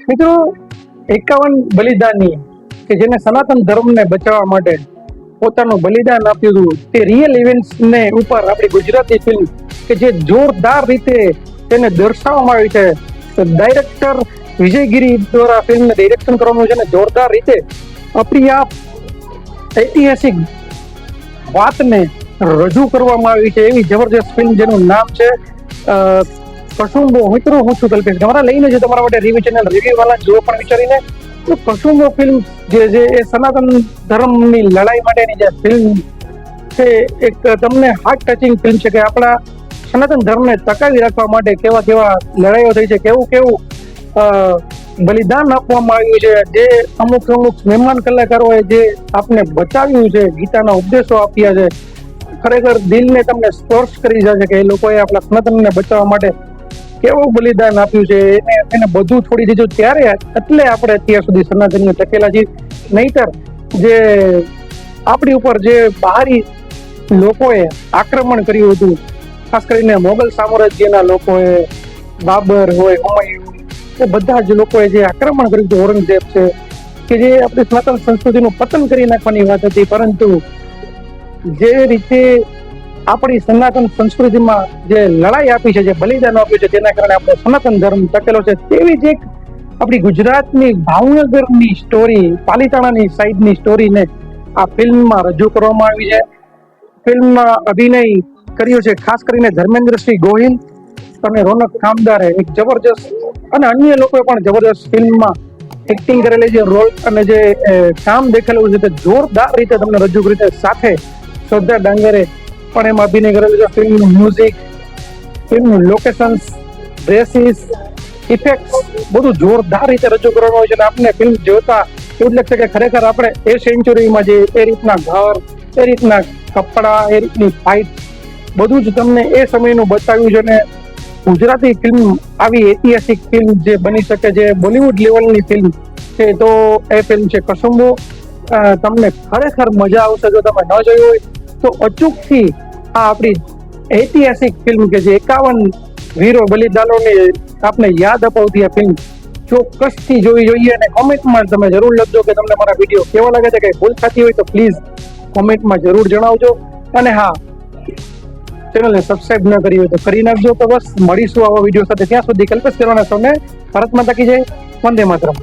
મિત્રો 51 બલિદાની કે જેને સનાતન ધર્મને બચાવવા માટે પોતાનું બલિદાન આપ્યું હતું, તે રિયલ ઇવેન્ટ્સ ને ઉપર આપણી ગુજરાતી ફિલ્મ કે જે જોરદાર રીતે તેને દર્શાવવામાં આવી છે. ડાયરેક્ટર વિજયગીરી દ્વારા ફિલ્મને ડિરેક્શન કરવાનું છે અને જોરદાર રીતે આપણી આ ઐતિહાસિક વાતને રજૂ કરવામાં આવી છે. એવી જબરજસ્ત ફિલ્મ જેનું નામ છે કસુંબો. મિત્રો હું છું કલ્પેશ, તમારા લઈને છે તમારા માટે રિવ્યુ ચેનલ રિવ્યુ વાળા જો પણ વિચારીને તો કસુંબો ફિલ્મ જે એ સનાતન ધર્મની લડાઈ માટેની જે ફિલ્મ છે, એક તમને હાર્ટ ટચિંગ ફિલ્મ છે કે આપણા સનાતન ધર્મને ટકાવી રાખવા માટે કેવા કેવા લડાઈઓ થઈ છે, કેવું કેવું બલિદાન આપવામાં આવ્યું છે, જે અમુક મહેમાન કલાકારોએ જે આપને બચાવ્યું છે, ગીતાના ઉપદેશો આપ્યા છે, ખરેખર દિલને તમને સ્પર્શ કરી જશે કે એ લોકોએ આપણા સનાતનને બચાવવા માટે કેવું બલિદાન આપ્યું છે. એને બધું છોડી દીધું ત્યારે એટલે આપણે અત્યાર સુધી સનાતનને ટકેલા છીએ. નહીતર જે આપણી ઉપર જે બહારી લોકોએ આક્રમણ કર્યું હતું, ખાસ કરીને મોગલ સામ્રાજ્યના લોકોએ, બાબર હોય, હુમાયુન, એ બધા જ લોકોએ જે આક્રમણ કર્યું હતું, ઔરંગઝેબ છે, કે જે આપણી સનાતન સંસ્કૃતિનું પતન કરી નાખવાની વાત હતી, પરંતુ જે રીતે આપણી સનાતન સંસ્કૃતિમાં જે લડાઈ આપી છે, જે બલિદાન આપ્યું છે, તેના કારણે આપણો સનાતન ધર્મ ટકેલો છે. તેવી જ એક આપણી ગુજરાતની ભાવનગરની સ્ટોરી, પાલીતાણાની સાઈડની સ્ટોરીને આ ફિલ્મમાં રજૂ કરવામાં આવી છે. ફિલ્મમાં અભિનય કર્યો છે ખાસ કરીને ધર્મેન્દ્રસિંહ ગોહિલ અને રોનક કામદારે એક જબરજસ્ત, અને અન્ય લોકોએ પણ જબરજસ્ત ફિલ્મમાં એક્ટિંગ કરેલી છે. રોલ અને જે કામ દેખાયેલું છે તે જોરદાર રીતે તમને રજૂ કરી છે. સાથે શ્રદ્ધા ડાંગરે પણ એમાં અભિનય કરેલું છે. ફિલ્મનું મ્યુઝિક, ફિલ્મનું લોકેશન્સ, ડ્રેસીસ, ઇફેક્ટ્સ બધું જોરદાર રીતે રજૂ કરવામાં આવ્યું છે. અને આપને ફિલ્મ જોતા એવું જ લાગશે કે ખરેખર આપણે એ સેન્ચુરીમાં જે એ રીતના ઘર, એ રીતના કપડાં, એ રીતની ફાઇટ બધું જ તમને એ સમયનું બતાવ્યું છે. અને ગુજરાતી ફિલ્મ આવી ઐતિહાસિક ફિલ્મ જે બની શકે, જે બોલિવૂડ લેવલની ફિલ્મ છે, તો એ ફિલ્મ છે કસુંબો. તમને ખરેખર મજા આવશે. જો તમે ન જોઈ હોય તો અચૂકથી આ આપણી ઐતિહાસિક ફિલ્મ કે જે 51 વીરો બલિદાનોની આપને યાદ અપાવતી આ ફિલ્મ ચોક્કસથી જોવી જોઈએ. અને કોમેન્ટમાં તમે જરૂર લખજો કે તમને મારા વિડીયો કેવા લાગે છે. કંઈ ભૂલ થતી હોય તો પ્લીઝ કોમેન્ટમાં જરૂર જણાવજો. અને હા, ચેનલને સબસ્ક્રાઇબ ન કરી હોય તો કરી નાખજો. તો બસ મળીશું આવા વિડીયો સાથે. ત્યાં સુધી કલ્પેશ કરવાના સૌને ભારત માતા કી જય. વંદે માતરમ.